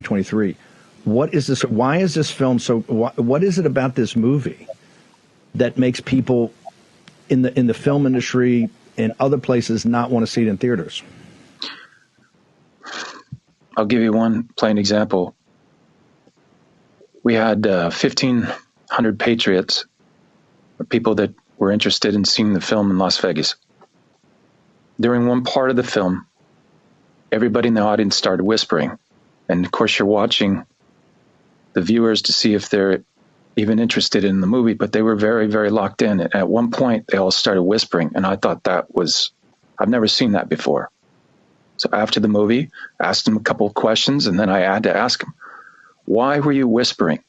23. What is this? Why is this film so? What is it about this movie that makes people in the film industry and other places not want to see it in theaters? I'll give you one plain example. We had 1,500 patriots, or people that were interested in seeing the film in Las Vegas. During one part of the film, everybody in the audience started whispering. And of course, you're watching the viewers to see if they're even interested in the movie, but they were very, very locked in. At one point, they all started whispering, and I thought I've never seen that before. So after the movie, I asked them a couple of questions, and then I had to ask them, why were you whispering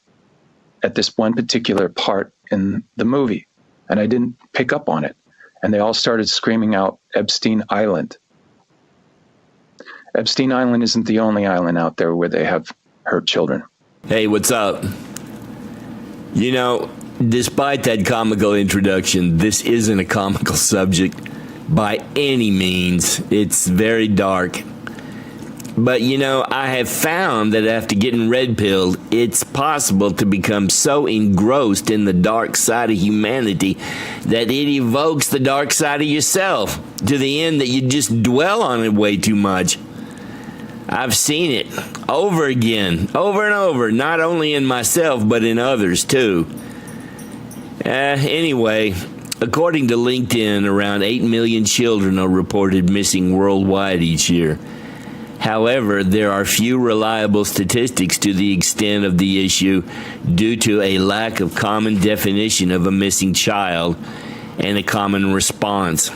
at this one particular part in the movie? And I didn't pick up on it. And they all started screaming out Epstein Island. Epstein Island isn't the only island out there where they have hurt children. Hey, what's up? You know, despite that comical introduction, this isn't a comical subject by any means. It's very dark. But, you know, I have found that after getting red-pilled, it's possible to become so engrossed in the dark side of humanity that it evokes the dark side of yourself to the end that you just dwell on it way too much. I've seen it over again, over and over, not only in myself, but in others, too. Anyway, according to LinkedIn, around 8 million children are reported missing worldwide each year. However, there are few reliable statistics to the extent of the issue due to a lack of common definition of a missing child and a common response.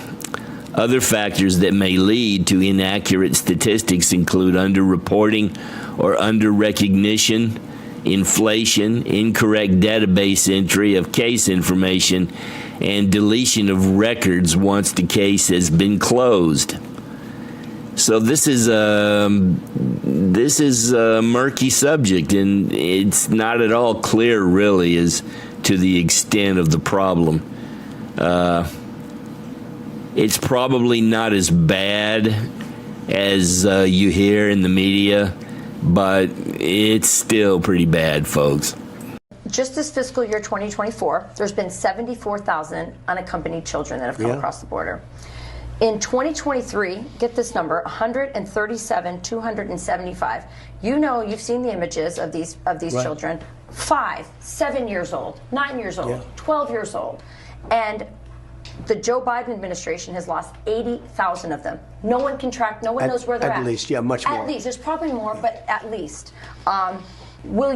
Other factors that may lead to inaccurate statistics include underreporting or underrecognition, inflation, incorrect database entry of case information, and deletion of records once the case has been closed. So this is a murky subject, and it's not at all clear, really, as to the extent of the problem. It's probably not as bad as you hear in the media, but it's still pretty bad, folks. Just this fiscal year 2024, there's been 74,000 unaccompanied children that have come across the border. In 2023, get this number, 137,275. You know, you've seen the images of these children, 5, 7 years old, 9 years old, 12 years old. And the Joe Biden administration has lost 80,000 of them. No one can track, no one knows where they're at. At least, yeah, much more. At least, there's probably more, but at least. Will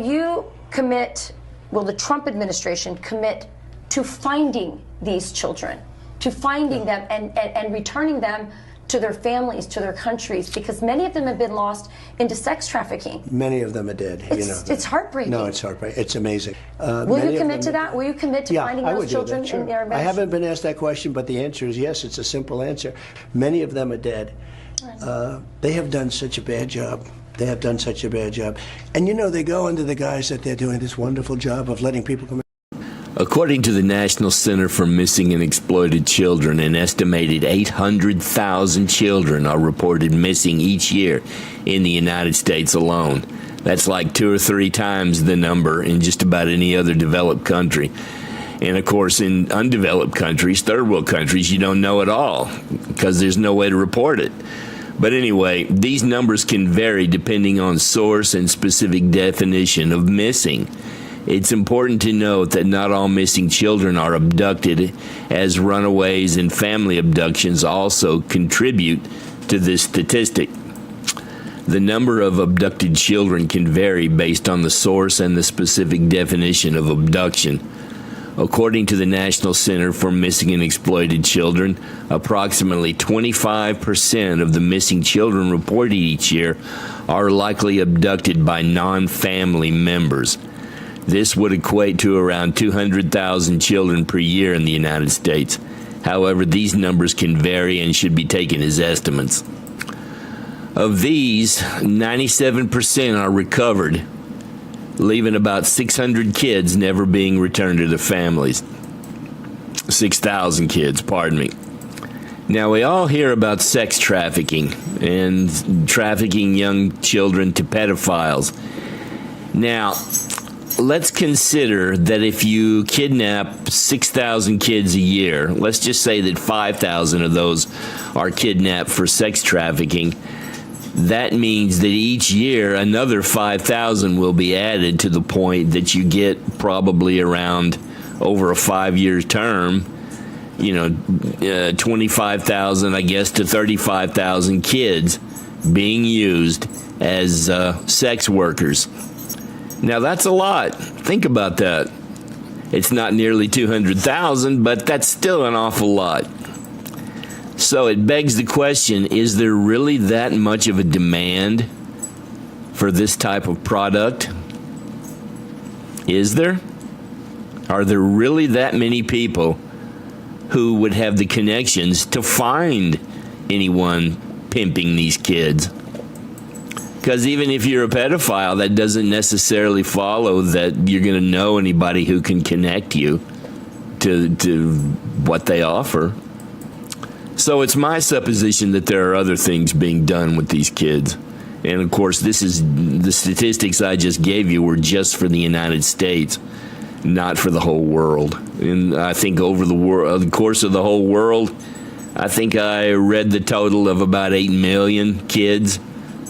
the Trump administration commit to finding these children, to finding them and returning them to their families, to their countries, because many of them have been lost into sex trafficking. Many of them are dead. It's heartbreaking. No, it's heartbreaking. It's amazing. Will you commit to that? Will you commit to finding those children in their I haven't been asked that question, but the answer is yes. It's a simple answer. Many of them are dead. They have done such a bad job. They have done such a bad job. And, you know, they go under the guise that they're doing this wonderful job of letting people come in. According to the National Center for Missing and Exploited Children, an estimated 800,000 children are reported missing each year in the United States alone. That's like 2 or 3 times the number in just about any other developed country. And of course, in undeveloped countries, third world countries, you don't know at all because there's no way to report it. But anyway, these numbers can vary depending on source and specific definition of missing. It's important to note that not all missing children are abducted, as runaways and family abductions also contribute to this statistic. The number of abducted children can vary based on the source and the specific definition of abduction. According to the National Center for Missing and Exploited Children, approximately 25% of the missing children reported each year are likely abducted by non-family members. This would equate to around 200,000 children per year in the United States. However, these numbers can vary and should be taken as estimates. Of these, 97% are recovered, leaving about 600 kids never being returned to their families. 6,000 kids, pardon me. Now, we all hear about sex trafficking and trafficking young children to pedophiles. Now, let's consider that if you kidnap 6,000 kids a year, let's just say that 5,000 of those are kidnapped for sex trafficking. That means that each year another 5,000 will be added to the point that you get probably around over a 5-year term, 25,000, I guess, to 35,000 kids being used as sex workers. Now, that's a lot. Think about that. It's not nearly 200,000, but that's still an awful lot. So it begs the question, is there really that much of a demand for this type of product? Is there? Are there really that many people who would have the connections to find anyone pimping these kids? Because even if you're a pedophile, that doesn't necessarily follow that you're going to know anybody who can connect you to what they offer. So it's my supposition that there are other things being done with these kids. And of course, the statistics I just gave you were just for the United States, not for the whole world. And I think over the course of the whole world, I think I read the total of about 8 million kids,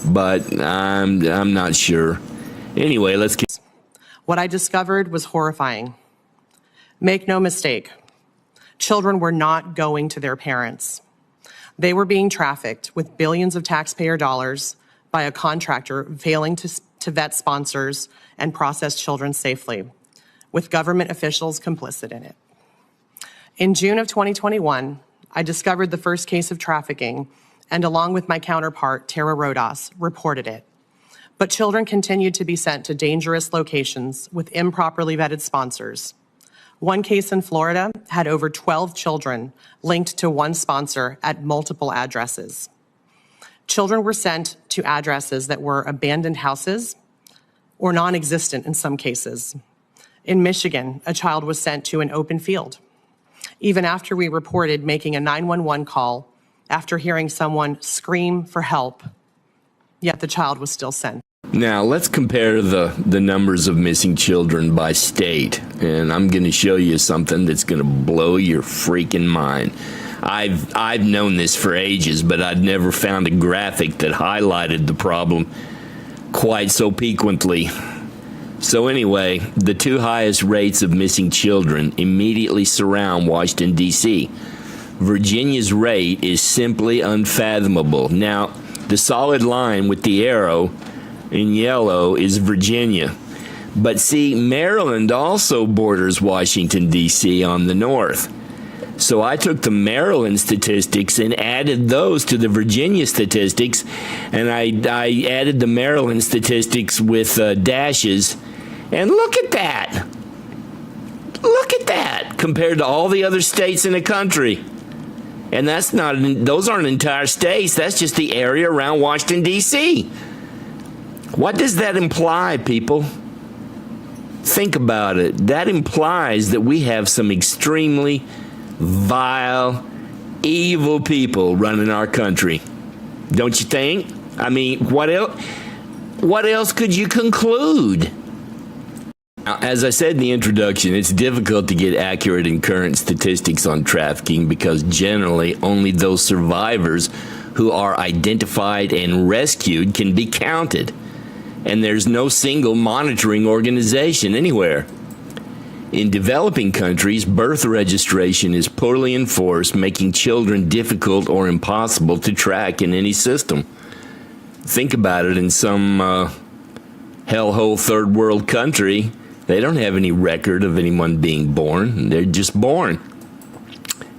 but I'm not sure. Anyway, let's keep. What I discovered was horrifying. Make no mistake, children were not going to their parents. They were being trafficked with billions of taxpayer dollars by a contractor failing to vet sponsors and process children safely, with government officials complicit in it. In June of 2021, I discovered the first case of trafficking and, along with my counterpart, Tara Rodas, reported it. But children continued to be sent to dangerous locations with improperly vetted sponsors. One case in Florida had over 12 children linked to one sponsor at multiple addresses. Children were sent to addresses that were abandoned houses or non-existent in some cases. In Michigan, a child was sent to an open field, even after we reported making a 911 call after hearing someone scream for help, yet the child was still sent. Now, let's compare the numbers of missing children by state, and I'm going to show you something that's going to blow your freaking mind. I've known this for ages, but I'd never found a graphic that highlighted the problem quite so piquantly. So anyway, the two highest rates of missing children immediately surround Washington, D.C. Virginia's rate is simply unfathomable. Now, the solid line with the arrow in yellow is Virginia. But see, Maryland also borders Washington, D.C. on the north. So I took the Maryland statistics and added those to the Virginia statistics, and I added the Maryland statistics with dashes. And look at that. Look at that compared to all the other states in the country. And those aren't entire states. That's just the area around Washington, D.C. What does that imply, people? Think about it. That implies that we have some extremely vile, evil people running our country. Don't you think? I mean, what else could you conclude? Now, as I said in the introduction, it's difficult to get accurate and current statistics on trafficking because generally only those survivors who are identified and rescued can be counted. And there's no single monitoring organization anywhere. In developing countries, birth registration is poorly enforced, making children difficult or impossible to track in any system. Think about it, in some hellhole third world country, they don't have any record of anyone being born. They're just born.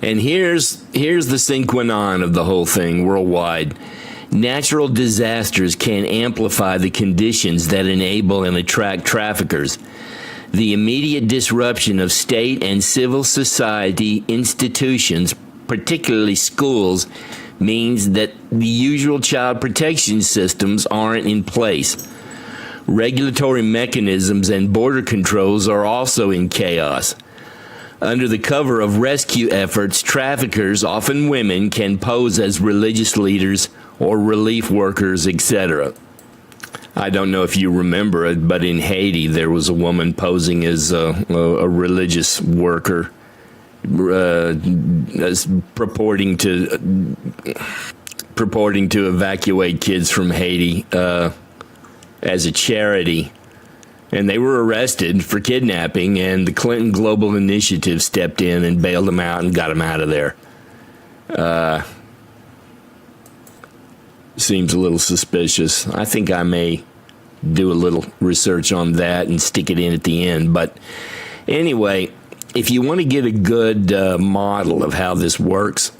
And here's the sine qua non of the whole thing worldwide. Natural disasters can amplify the conditions that enable and attract traffickers. The immediate disruption of state and civil society institutions, particularly schools, means that the usual child protection systems aren't in place. Regulatory mechanisms and border controls are also in chaos. Under the cover of rescue efforts, traffickers, often women, can pose as religious leaders or relief workers, etc. I don't know if you remember it, but in Haiti, there was a woman posing as a religious worker, as purporting to evacuate kids from Haiti as a charity. And they were arrested for kidnapping, and the Clinton Global Initiative stepped in and bailed them out and got them out of there. Seems a little suspicious. I think I may do a little research on that and stick it in at the end. But anyway, if you want to get a good model of how this works,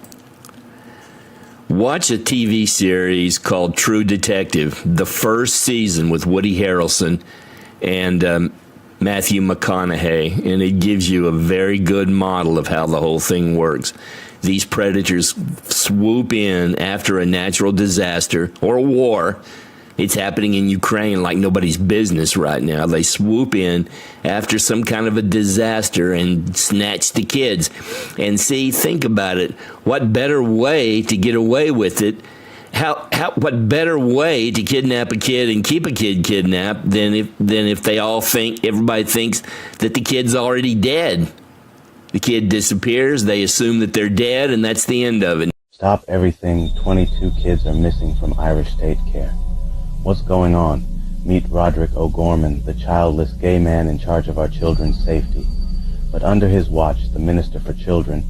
watch a TV series called True Detective, the first season with Woody Harrelson and Matthew McConaughey, and it gives you a very good model of how the whole thing works. These predators swoop in after a natural disaster or a war. It's happening in Ukraine like nobody's business right now. They swoop in after some kind of a disaster and snatch the kids. And see, think about it. What better way to get away with it? What better way to kidnap a kid and keep a kid kidnapped than if they all think, everybody thinks that the kid's already dead? The kid disappears, they assume that they're dead, and that's the end of it. Stop everything. 22 kids are missing from Irish State Care. What's going on? Meet Roderick O'Gorman, the childless gay man in charge of our children's safety. But under his watch, the Minister for Children,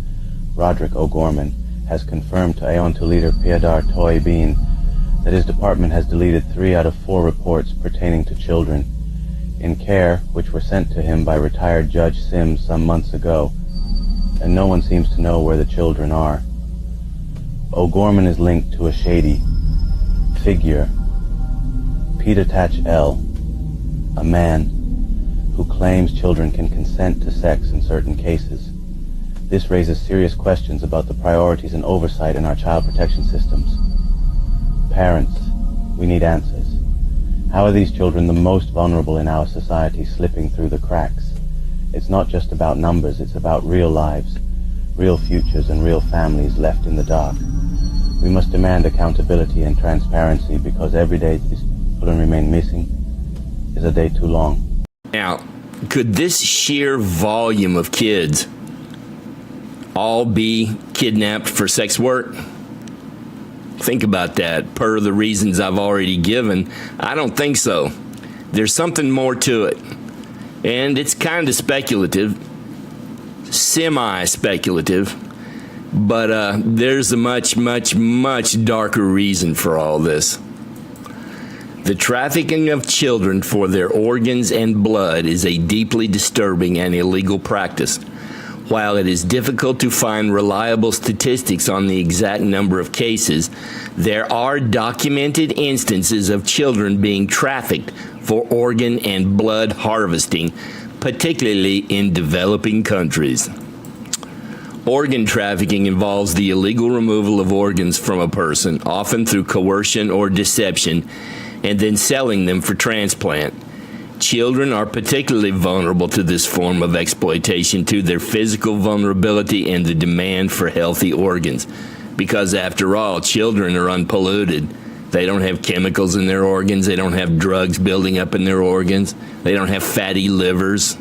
Roderick O'Gorman, has confirmed to Aon to leader Peadar Toibin that his department has deleted 3 out of 4 reports pertaining to children in care, which were sent to him by retired Judge Sims some months ago, and no one seems to know where the children are. O'Gorman is linked to a shady figure, Peter Tatch L., a man who claims children can consent to sex in certain cases. This raises serious questions about the priorities and oversight in our child protection systems. Parents, we need answers. How are these children the most vulnerable in our society slipping through the cracks? It's not just about numbers, it's about real lives, real futures, and real families left in the dark. We must demand accountability and transparency, because every day these children remain missing is a day too long. Now, could this sheer volume of kids all be kidnapped for sex work? Think about that. Per the reasons I've already given, I don't think so. There's something more to it. And it's kind of speculative, semi-speculative, but there's a much, much, much darker reason for all this. The trafficking of children for their organs and blood is a deeply disturbing and illegal practice. While it is difficult to find reliable statistics on the exact number of cases, there are documented instances of children being trafficked for organ and blood harvesting, particularly in developing countries. Organ trafficking involves the illegal removal of organs from a person, often through coercion or deception, and then selling them for transplant. Children are particularly vulnerable to this form of exploitation, to their physical vulnerability and the demand for healthy organs. Because after all, children are unpolluted. They don't have chemicals in their organs. They don't have drugs building up in their organs. They don't have fatty livers.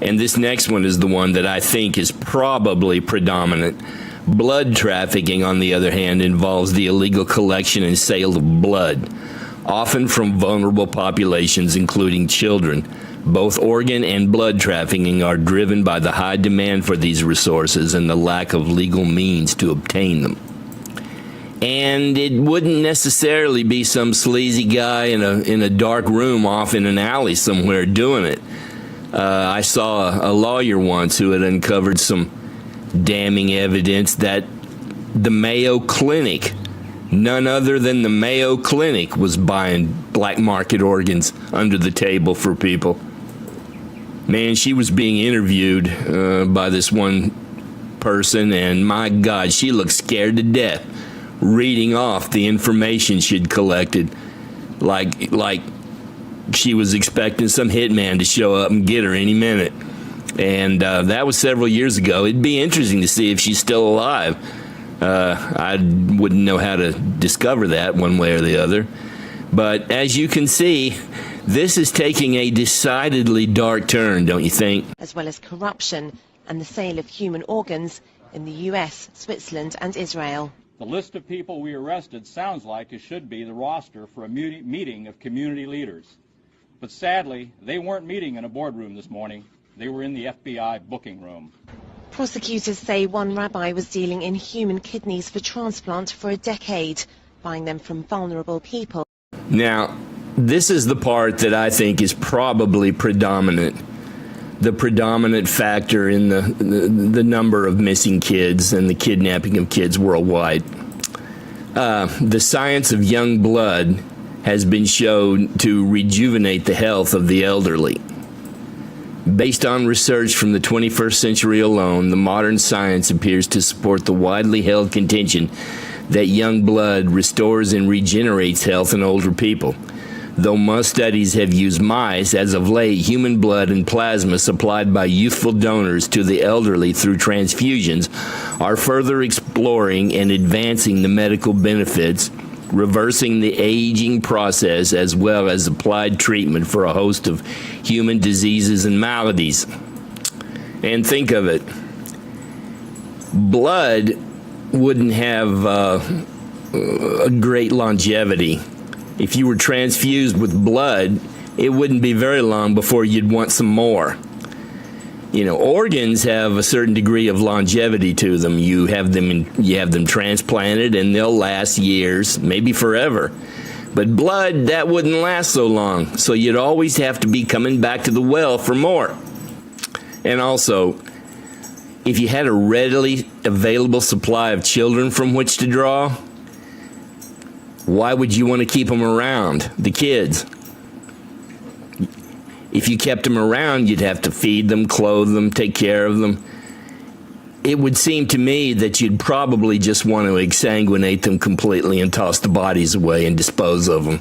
And this next one is the one that I think is probably predominant. Blood trafficking, on the other hand, involves the illegal collection and sale of blood, often from vulnerable populations, including children. Both organ and blood trafficking are driven by the high demand for these resources and the lack of legal means to obtain them. And it wouldn't necessarily be some sleazy guy in a dark room off in an alley somewhere doing it. I saw a lawyer once who had uncovered some damning evidence that the Mayo Clinic, none other than the Mayo Clinic, was buying black market organs under the table for people. Man, she was being interviewed by this one person, and my God, she looked scared to death, reading off the information she'd collected, like she was expecting some hitman to show up and get her any minute. And that was several years ago. It'd be interesting to see if she's still alive. I wouldn't know how to discover that one way or the other. But as you can see, this is taking a decidedly dark turn, don't you think? As well as corruption and the sale of human organs in the US, Switzerland and Israel. The list of people we arrested sounds like it should be the roster for a meeting of community leaders. But sadly, they weren't meeting in a boardroom this morning. They were in the FBI booking room. Prosecutors say one rabbi was dealing in human kidneys for transplant for a decade, buying them from vulnerable people. Now, this is the part that I think is probably predominant. The predominant factor in the number of missing kids and the kidnapping of kids worldwide. The science of young blood has been shown to rejuvenate the health of the elderly. Based on research from the 21st century alone, the modern science appears to support the widely held contention that young blood restores and regenerates health in older people. Though most studies have used mice, as of late, human blood and plasma supplied by youthful donors to the elderly through transfusions are further exploring and advancing the medical benefits, reversing the aging process, as well as applied treatment for a host of human diseases and maladies. And think of it, blood wouldn't have a great longevity. If you were transfused with blood, it wouldn't be very long before you'd want some more. You know, organs have a certain degree of longevity to them. You have them transplanted, and they'll last years, maybe forever. But blood, that wouldn't last so long. So you'd always have to be coming back to the well for more. And also, if you had a readily available supply of children from which to draw, why would you want to keep them around, the kids? If you kept them around, you'd have to feed them, clothe them, take care of them. It would seem to me that you'd probably just want to exsanguinate them completely and toss the bodies away and dispose of them,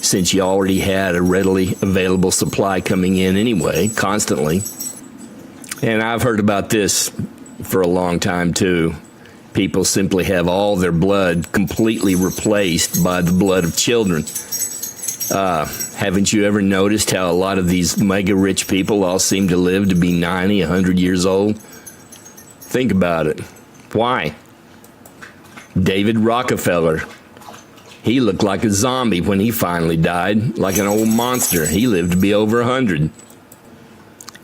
since you already had a readily available supply coming in anyway, constantly. And I've heard about this for a long time, too. People simply have all their blood completely replaced by the blood of children. Haven't you ever noticed how a lot of these mega rich people all seem to live to be 90, 100 years old? Think about it. Why? David Rockefeller. He looked like a zombie when he finally died, like an old monster. He lived to be over 100.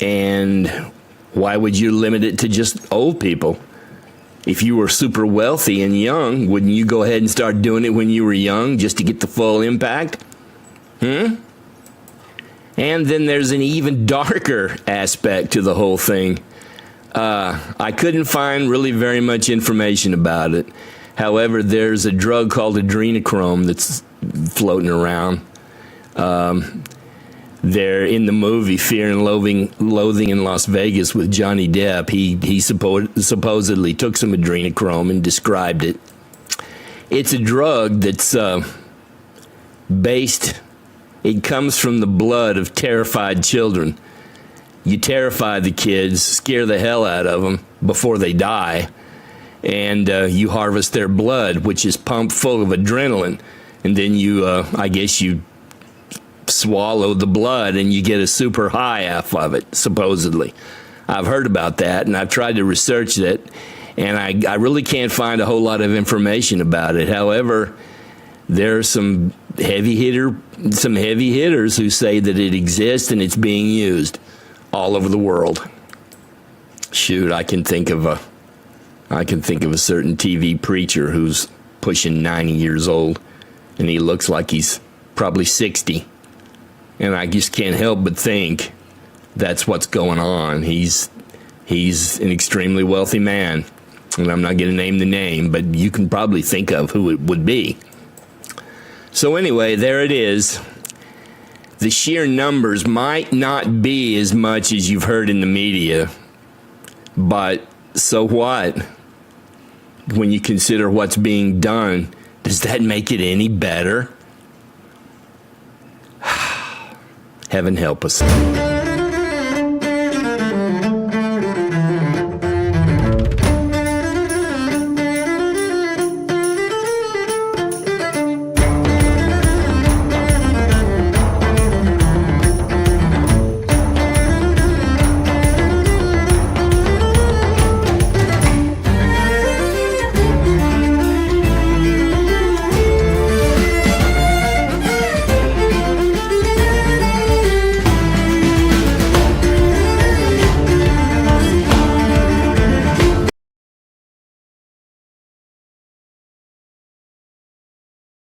And why would you limit it to just old people? If you were super wealthy and young, wouldn't you go ahead and start doing it when you were young just to get the full impact? And then there's an even darker aspect to the whole thing. I couldn't find really very much information about it. However, there's a drug called adrenochrome that's floating around. There in the movie Fear and Loathing in Las Vegas with Johnny Depp, he supposedly took some adrenochrome and described it. It's a drug that's it comes from the blood of terrified children. You terrify the kids, scare the hell out of them before they die, and you harvest their blood, which is pumped full of adrenaline, and then you swallow the blood and you get a super high off of it, supposedly. I've heard about that, and I've tried to research it, and I really can't find a whole lot of information about it. However, there are some heavy hitters who say that it exists and it's being used all over the world. Shoot, I can think of a certain TV preacher who's pushing 90 years old, and he looks like he's probably 60. And I just can't help but think that's what's going on. He's an extremely wealthy man, and I'm not going to name the name, but you can probably think of who it would be. So anyway, there it is. The sheer numbers might not be as much as you've heard in the media, but so what? When you consider what's being done, does that make it any better? Heaven help us.